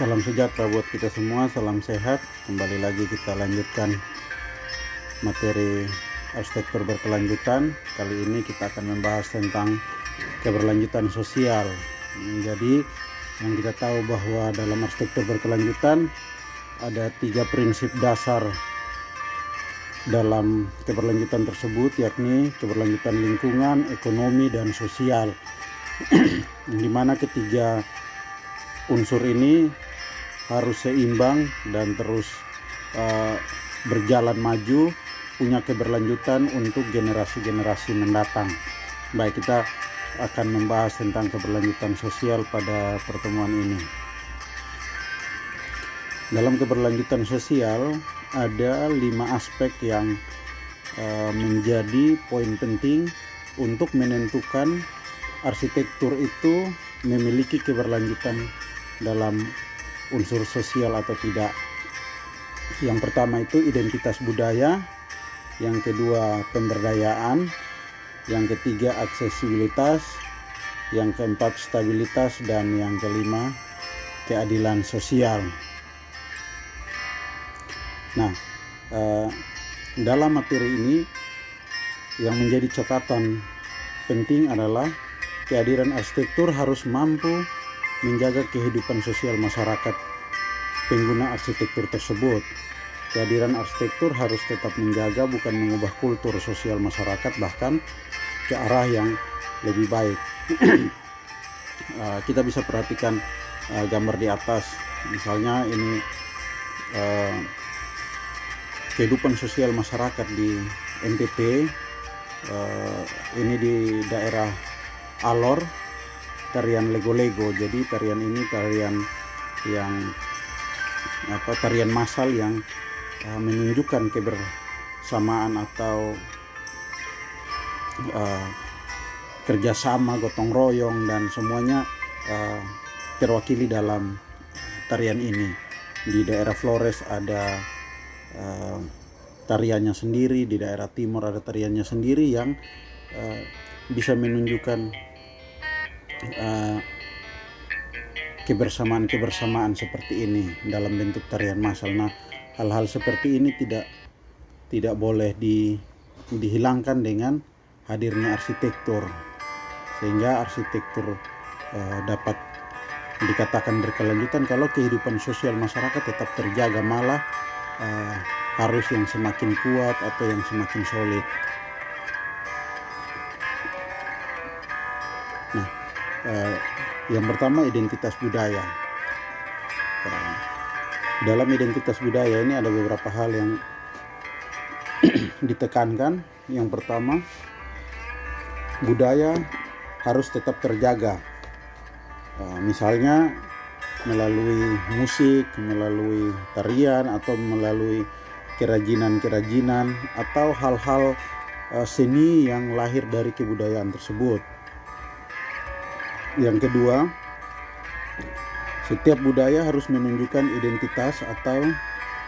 Salam sejahtera buat kita semua, salam sehat. Kembali lagi kita lanjutkan materi arsitektur berkelanjutan. Kali ini kita akan membahas tentang keberlanjutan sosial. Jadi yang kita tahu bahwa dalam arsitektur berkelanjutan ada 3 prinsip dasar dalam keberlanjutan tersebut, yakni keberlanjutan lingkungan, ekonomi, dan sosial. Di mana ketiga unsur ini harus seimbang dan terus berjalan maju, punya keberlanjutan untuk generasi-generasi mendatang. Baik, kita akan membahas tentang keberlanjutan sosial pada pertemuan ini. Dalam keberlanjutan sosial ada 5 aspek yang menjadi poin penting untuk menentukan arsitektur itu memiliki keberlanjutan dalam unsur sosial atau tidak. Yang pertama itu identitas budaya, yang kedua pemberdayaan, yang ketiga aksesibilitas, yang keempat stabilitas, dan yang kelima keadilan sosial. Nah, dalam materi ini yang menjadi catatan penting adalah kehadiran arsitektur harus mampu menjaga kehidupan sosial masyarakat pengguna arsitektur tersebut. Kehadiran arsitektur harus tetap menjaga, bukan mengubah kultur sosial masyarakat, bahkan ke arah yang lebih baik. Kita bisa perhatikan gambar di atas. Misalnya ini kehidupan sosial masyarakat di NTT. Ini di daerah Alor, tarian lego-lego. Jadi tarian ini tarian massal yang menunjukkan kebersamaan atau kerjasama, gotong royong, dan semuanya terwakili dalam tarian ini. Di daerah Flores ada tariannya sendiri, di daerah timur ada tariannya sendiri yang bisa menunjukkan kebersamaan seperti ini dalam bentuk tarian massal. Nah, hal-hal seperti ini tidak boleh dihilangkan dengan hadirnya arsitektur, sehingga arsitektur dapat dikatakan berkelanjutan kalau kehidupan sosial masyarakat tetap terjaga, malah harus yang semakin kuat atau yang semakin solid. Nah, yang pertama identitas budaya. Dalam identitas budaya ini ada beberapa hal yang ditekankan. Yang pertama, budaya harus tetap terjaga. Misalnya melalui musik, melalui tarian, atau melalui kerajinan-kerajinan, atau hal-hal seni yang lahir dari kebudayaan tersebut. Yang kedua, setiap budaya harus menunjukkan identitas atau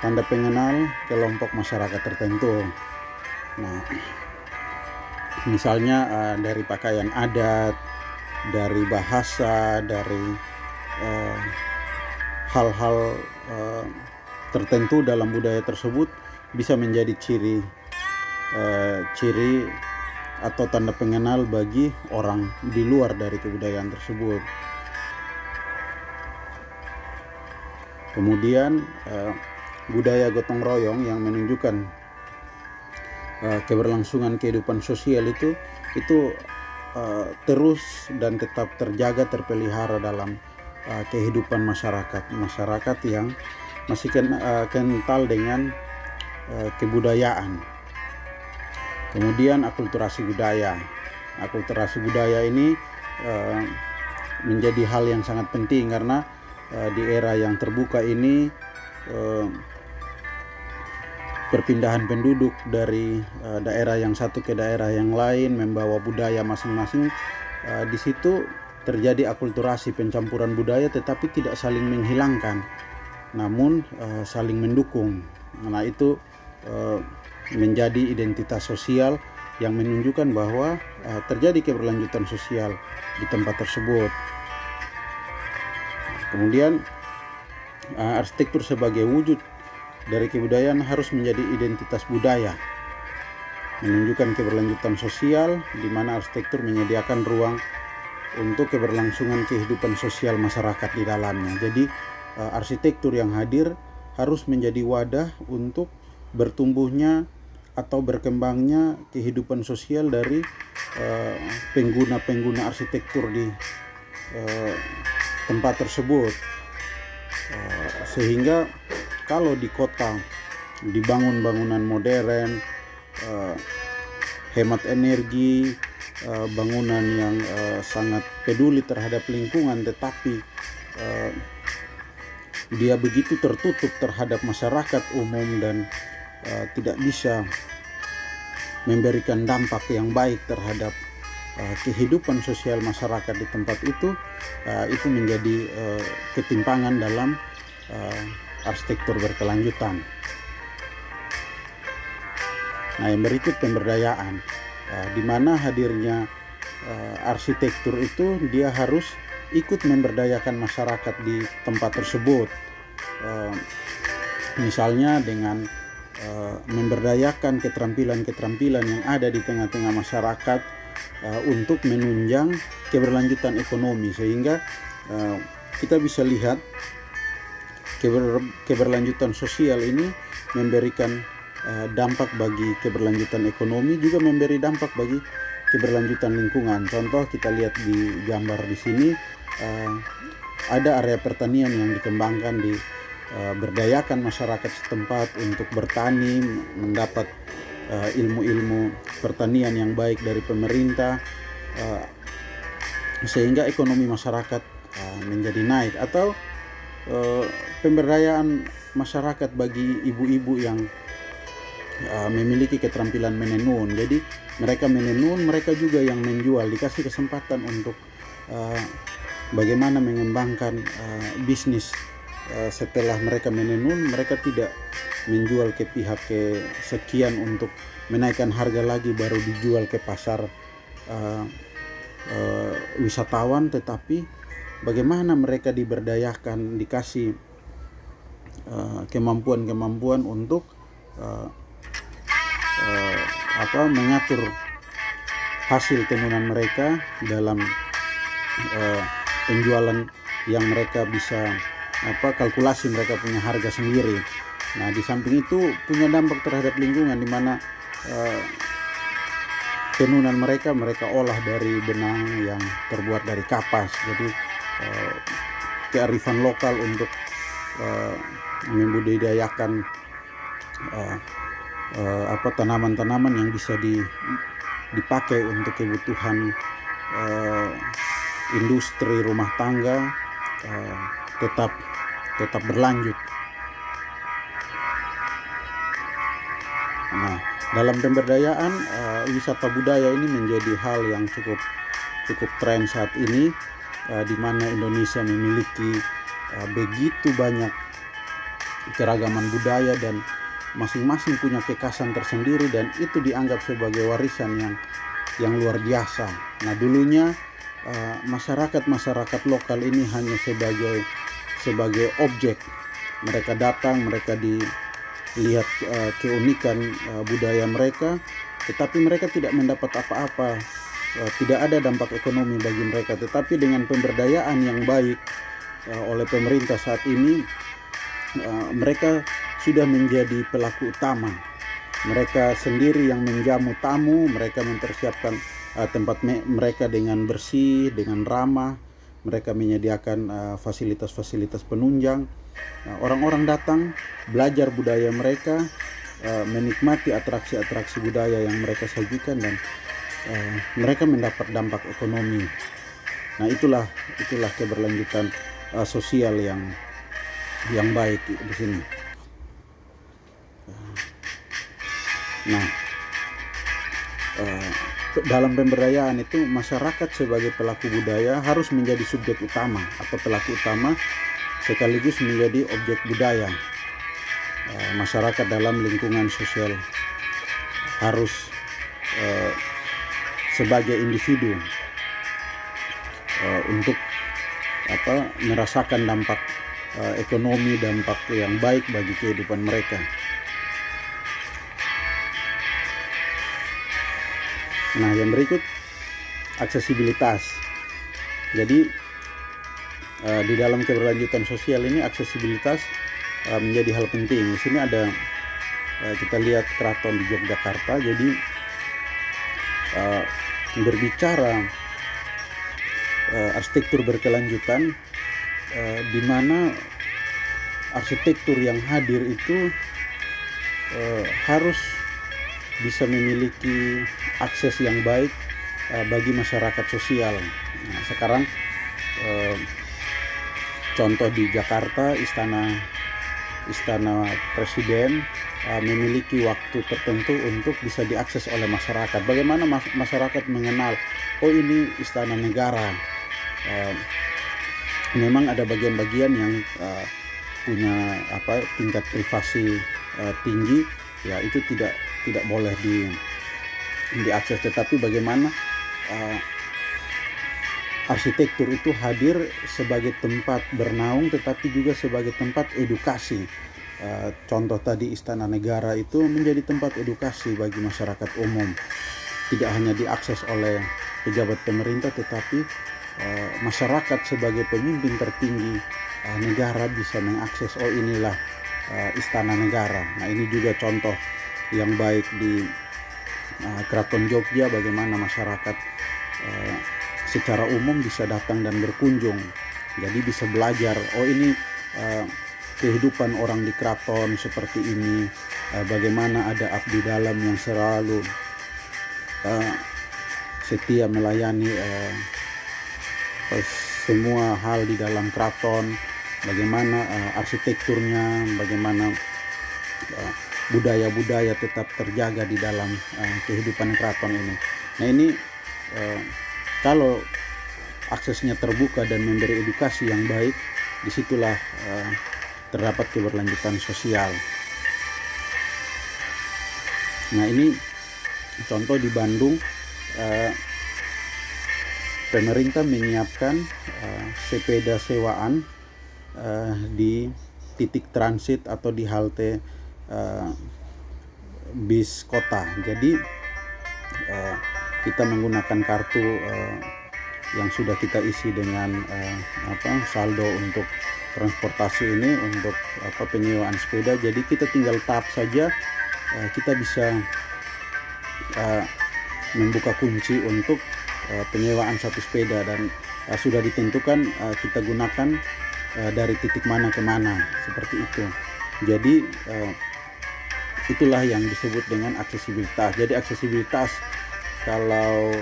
tanda pengenal kelompok masyarakat tertentu. Nah, misalnya dari pakaian adat, dari bahasa, dari hal-hal tertentu dalam budaya tersebut bisa menjadi ciri atau tanda pengenal bagi orang di luar dari kebudayaan tersebut. Kemudian budaya gotong royong yang menunjukkan keberlangsungan kehidupan sosial itu terus dan tetap terjaga, terpelihara dalam kehidupan masyarakat yang masih kental dengan kebudayaan. Kemudian akulturasi budaya. Akulturasi budaya ini menjadi hal yang sangat penting karena di era yang terbuka ini perpindahan penduduk dari daerah yang satu ke daerah yang lain membawa budaya masing-masing. Di situ terjadi akulturasi, pencampuran budaya, tetapi tidak saling menghilangkan, namun saling mendukung. Nah, itu menjadi identitas sosial yang menunjukkan bahwa terjadi keberlanjutan sosial di tempat tersebut. Kemudian arsitektur sebagai wujud dari kebudayaan harus menjadi identitas budaya, menunjukkan keberlanjutan sosial di mana arsitektur menyediakan ruang untuk keberlangsungan kehidupan sosial masyarakat di dalamnya. Jadi arsitektur yang hadir harus menjadi wadah untuk bertumbuhnya atau berkembangnya kehidupan sosial dari pengguna-pengguna arsitektur di tempat tersebut. Sehingga kalau di kota dibangun bangunan modern, hemat energi, bangunan yang sangat peduli terhadap lingkungan, tetapi dia begitu tertutup terhadap masyarakat umum dan tidak bisa memberikan dampak yang baik terhadap kehidupan sosial masyarakat di tempat itu menjadi ketimpangan dalam arsitektur berkelanjutan. Nah, yang berikut pemberdayaan, di mana hadirnya arsitektur itu dia harus ikut memberdayakan masyarakat di tempat tersebut, misalnya dengan memberdayakan keterampilan-keterampilan yang ada di tengah-tengah masyarakat untuk menunjang keberlanjutan ekonomi, sehingga kita bisa lihat keberlanjutan sosial ini memberikan dampak bagi keberlanjutan ekonomi, juga memberi dampak bagi keberlanjutan lingkungan. Contoh kita lihat di gambar di sini, ada area pertanian yang dikembangkan, berdayakan masyarakat setempat untuk bertani, mendapat ilmu-ilmu pertanian yang baik dari pemerintah, sehingga ekonomi masyarakat menjadi naik. Atau pemberdayaan masyarakat bagi ibu-ibu yang memiliki keterampilan menenun. Jadi mereka menenun, mereka juga yang menjual, dikasih kesempatan untuk bagaimana mengembangkan bisnis. Setelah mereka menenun, mereka tidak menjual ke pihak sekian untuk menaikkan harga lagi baru dijual ke pasar wisatawan, tetapi bagaimana mereka diberdayakan, dikasih kemampuan-kemampuan untuk mengatur hasil tenunan mereka dalam penjualan yang mereka bisa kalkulasi, mereka punya harga sendiri. Nah, di samping itu punya dampak terhadap lingkungan, di mana tenunan mereka olah dari benang yang terbuat dari kapas. Jadi kearifan lokal untuk membudidayakan tanaman-tanaman yang bisa dipakai untuk kebutuhan industri rumah tangga tetap berlanjut. Nah, dalam pemberdayaan wisata budaya ini menjadi hal yang cukup tren saat ini, di mana Indonesia memiliki begitu banyak keragaman budaya dan masing-masing punya kekhasan tersendiri, dan itu dianggap sebagai warisan yang luar biasa. Nah, dulunya masyarakat lokal ini hanya sebagai objek. Mereka datang, mereka dilihat keunikan budaya mereka, tetapi mereka tidak mendapat apa-apa, tidak ada dampak ekonomi bagi mereka. Tetapi dengan pemberdayaan yang baik oleh pemerintah saat ini, mereka sudah menjadi pelaku utama. Mereka sendiri yang menjamu tamu, mereka mempersiapkan tempat mereka dengan bersih, dengan ramah. Mereka menyediakan fasilitas-fasilitas penunjang. Orang-orang datang belajar budaya mereka, menikmati atraksi-atraksi budaya yang mereka sajikan, dan mereka mendapat dampak ekonomi. Nah, itulah keberlanjutan sosial yang baik di sini. Nah, dalam pemberdayaan itu masyarakat sebagai pelaku budaya harus menjadi subjek utama atau pelaku utama, sekaligus menjadi objek budaya. Masyarakat dalam lingkungan sosial harus sebagai individu untuk merasakan dampak ekonomi, dampak yang baik bagi kehidupan mereka. Nah, yang berikut aksesibilitas. Jadi di dalam keberlanjutan sosial ini aksesibilitas menjadi hal penting. Di sini ada kita lihat keraton di Yogyakarta. Jadi berbicara arsitektur berkelanjutan, di mana arsitektur yang hadir itu harus bisa memiliki akses yang baik bagi masyarakat sosial. Nah, sekarang contoh di Jakarta, istana Presiden memiliki waktu tertentu untuk bisa diakses oleh masyarakat. Bagaimana masyarakat mengenal, oh ini istana negara. Memang ada bagian-bagian yang punya tingkat privasi tinggi, ya itu tidak boleh diakses. Tetapi bagaimana arsitektur itu hadir sebagai tempat bernaung, tetapi juga sebagai tempat edukasi. Contoh tadi istana negara itu menjadi tempat edukasi bagi masyarakat umum, tidak hanya diakses oleh pejabat pemerintah, tetapi masyarakat sebagai pemimpin tertinggi negara bisa mengakses, oh inilah istana negara. Nah, ini juga contoh yang baik di Keraton Jogja, bagaimana masyarakat secara umum bisa datang dan berkunjung, jadi bisa belajar, oh ini kehidupan orang di keraton seperti ini, bagaimana ada abdi dalam yang selalu setia melayani semua hal di dalam keraton, bagaimana arsitekturnya, bagaimana budaya-budaya tetap terjaga di dalam kehidupan keraton ini. Nah, ini kalau aksesnya terbuka dan memberi edukasi yang baik, disitulah terdapat keberlanjutan sosial. Nah, ini contoh di Bandung, pemerintah menyiapkan sepeda sewaan di titik transit atau di halte bis kota. Jadi kita menggunakan kartu yang sudah kita isi dengan saldo untuk transportasi ini, untuk penyewaan sepeda. Jadi kita tinggal tap saja, kita bisa membuka kunci untuk penyewaan satu sepeda, dan sudah ditentukan kita gunakan dari titik mana ke mana, seperti itu. Jadi itulah yang disebut dengan aksesibilitas. Jadi aksesibilitas kalau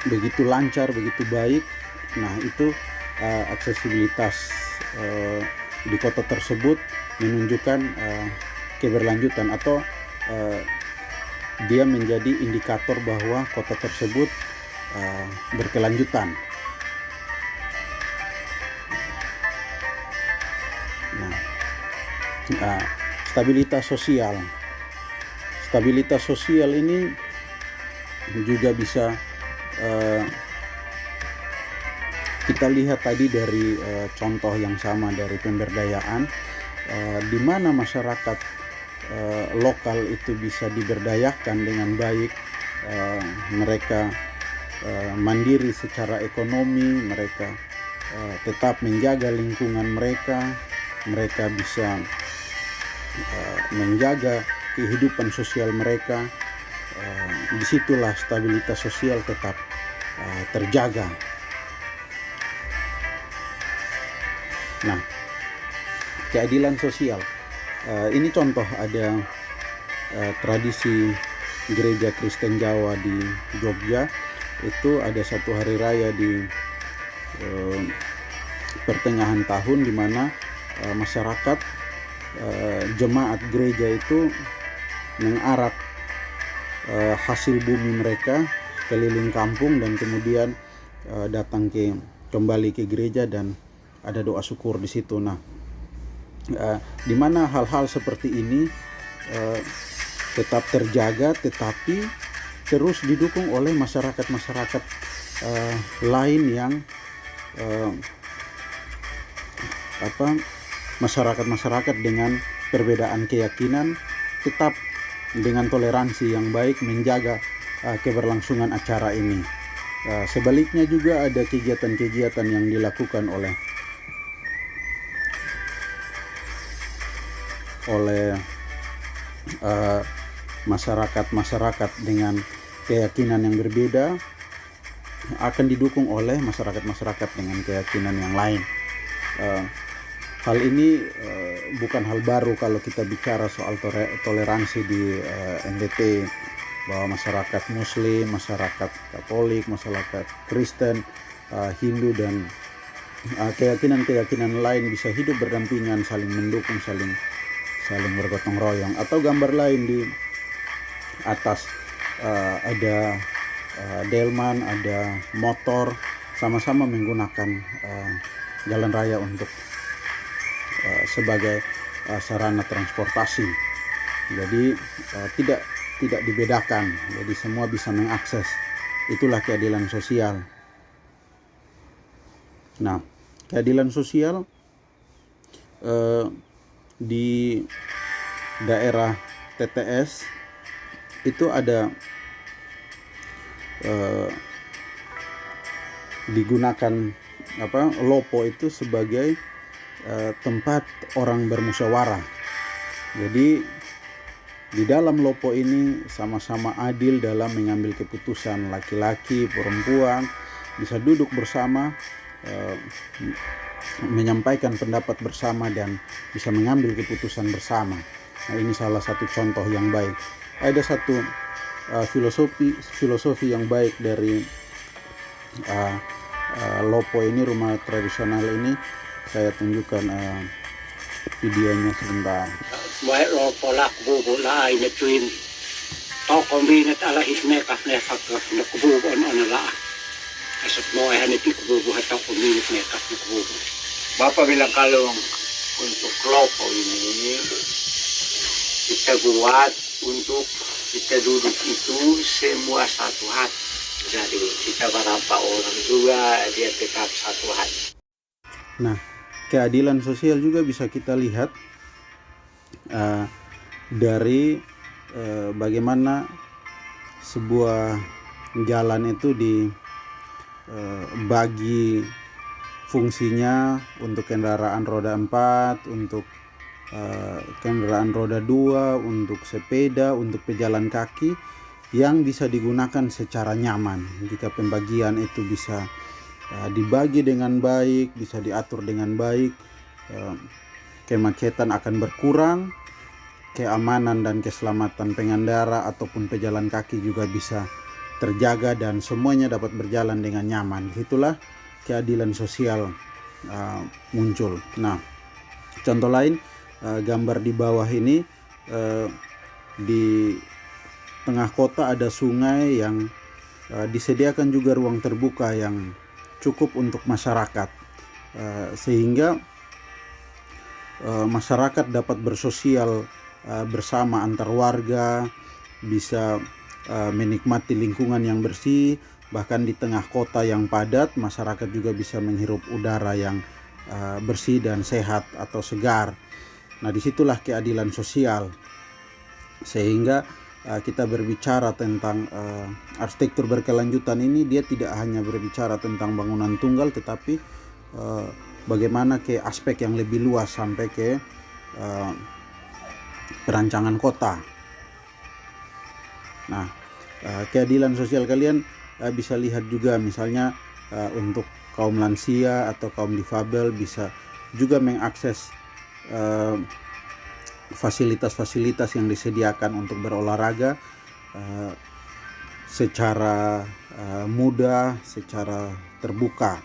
begitu lancar, begitu baik, nah itu aksesibilitas di kota tersebut menunjukkan keberlanjutan, atau dia menjadi indikator bahwa kota tersebut berkelanjutan. Nah, stabilitas sosial. Stabilitas sosial ini juga bisa kita lihat tadi dari contoh yang sama dari pemberdayaan, di mana masyarakat lokal itu bisa diberdayakan dengan baik, mereka mandiri secara ekonomi, mereka tetap menjaga lingkungan mereka, mereka bisa menjaga kehidupan sosial mereka. Disitulah stabilitas sosial tetap terjaga. Nah, keadilan sosial, ini contoh ada tradisi gereja Kristen Jawa di Jogja. Itu ada satu hari raya di pertengahan tahun, di mana masyarakat jemaat gereja itu mengarak hasil bumi mereka keliling kampung, dan kemudian datang kembali ke gereja dan ada doa syukur di situ. Nah, di mana hal-hal seperti ini tetap terjaga, tetapi terus didukung oleh masyarakat lain yang apa masyarakat dengan perbedaan keyakinan tetap dengan toleransi yang baik menjaga keberlangsungan acara ini. Sebaliknya juga ada kegiatan-kegiatan yang dilakukan oleh masyarakat dengan keyakinan yang berbeda akan didukung oleh masyarakat dengan keyakinan yang lain. Hal ini bukan hal baru kalau kita bicara soal toleransi di NTT, bahwa masyarakat Muslim, masyarakat Katolik, masyarakat Kristen, Hindu dan keyakinan-keyakinan lain bisa hidup berdampingan, saling mendukung, saling bergotong royong. Atau gambar lain di atas ada delman, ada motor, sama-sama menggunakan jalan raya untuk sebagai sarana transportasi. Jadi tidak dibedakan, jadi semua bisa mengakses. Itulah keadilan sosial. Nah, keadilan sosial di daerah TTS itu ada digunakan lopo itu sebagai tempat orang bermusyawarah. Jadi di dalam lopo ini sama-sama adil dalam mengambil keputusan. Laki-laki, perempuan bisa duduk bersama, menyampaikan pendapat bersama dan bisa mengambil keputusan bersama. Nah, ini salah satu contoh yang baik. Ada satu filosofi yang baik dari lopo ini, rumah tradisional ini. Saya tunjukkan videonya sebentar. Baik lopo lak bubu la ay netuin toko minat ala hisnekas ne fakka na kububu on la asat mo ay haniti kububu hatau minat nekas na kububu. Bapak bilang kalau untuk lopo ini kita buat untuk kita duduk itu semua satu hati. Jadi kita berapa orang juga dia tetap satu hati. Nah, keadilan sosial juga bisa kita lihat dari bagaimana sebuah jalan itu dibagi fungsinya untuk kendaraan roda 4, untuk kendaraan roda 2, untuk sepeda, untuk pejalan kaki yang bisa digunakan secara nyaman. Jika pembagian itu bisa dibagi dengan baik, bisa diatur dengan baik, kemacetan akan berkurang, keamanan dan keselamatan pengendara ataupun pejalan kaki juga bisa terjaga dan semuanya dapat berjalan dengan nyaman. Itulah keadilan sosial muncul. Nah, contoh lain, gambar di bawah ini, di tengah kota ada sungai yang disediakan juga ruang terbuka yang cukup untuk masyarakat, sehingga masyarakat dapat bersosial bersama antar warga, bisa menikmati lingkungan yang bersih. Bahkan di tengah kota yang padat, masyarakat juga bisa menghirup udara yang bersih dan sehat atau segar. Nah, disitulah keadilan sosial. Sehingga kita berbicara tentang arsitektur berkelanjutan ini, dia tidak hanya berbicara tentang bangunan tunggal, tetapi bagaimana ke aspek yang lebih luas sampai ke perancangan kota. Nah, keadilan sosial kalian bisa lihat juga misalnya untuk kaum lansia atau kaum difabel bisa juga mengakses fasilitas-fasilitas yang disediakan untuk berolahraga secara mudah, secara terbuka.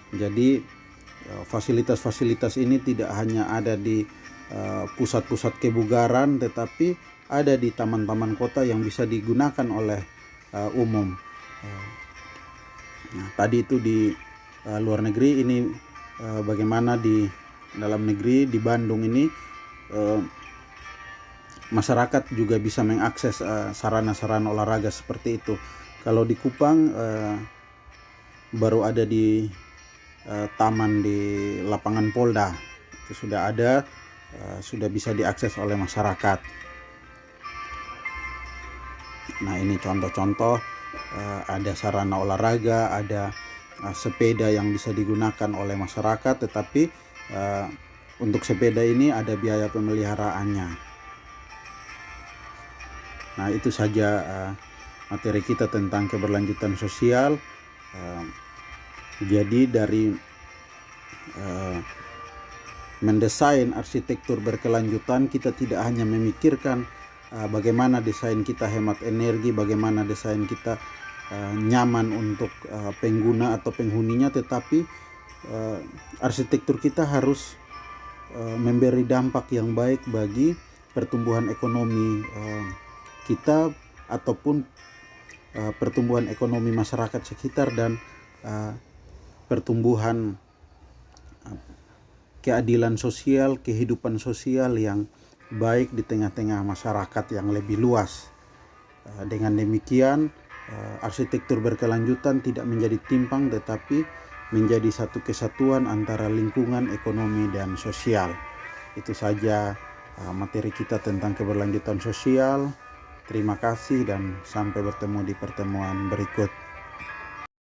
Jadi fasilitas-fasilitas ini tidak hanya ada di pusat-pusat kebugaran, tetapi ada di taman-taman kota yang bisa digunakan oleh umum. Nah, tadi itu di luar negeri, ini bagaimana di dalam negeri. Di Bandung ini masyarakat juga bisa mengakses sarana-sarana olahraga seperti itu. Kalau di Kupang baru ada di taman di lapangan Polda. itu sudah ada, sudah bisa diakses oleh masyarakat. Nah, ini contoh-contoh, ada sarana olahraga, ada sepeda yang bisa digunakan oleh masyarakat, tetapi untuk sepeda ini ada biaya pemeliharaannya. Nah, itu saja materi kita tentang keberlanjutan sosial. Jadi dari mendesain arsitektur berkelanjutan, kita tidak hanya memikirkan bagaimana desain kita hemat energi, bagaimana desain kita nyaman untuk pengguna atau penghuninya, tetapi arsitektur kita harus memberi dampak yang baik bagi pertumbuhan ekonomi kita ataupun pertumbuhan ekonomi masyarakat sekitar dan pertumbuhan keadilan sosial, kehidupan sosial yang baik di tengah-tengah masyarakat yang lebih luas. Dengan demikian, arsitektur berkelanjutan tidak menjadi timpang, tetapi menjadi satu kesatuan antara lingkungan, ekonomi, dan sosial. Itu saja materi kita tentang keberlanjutan sosial. Terima kasih dan sampai bertemu di pertemuan berikut.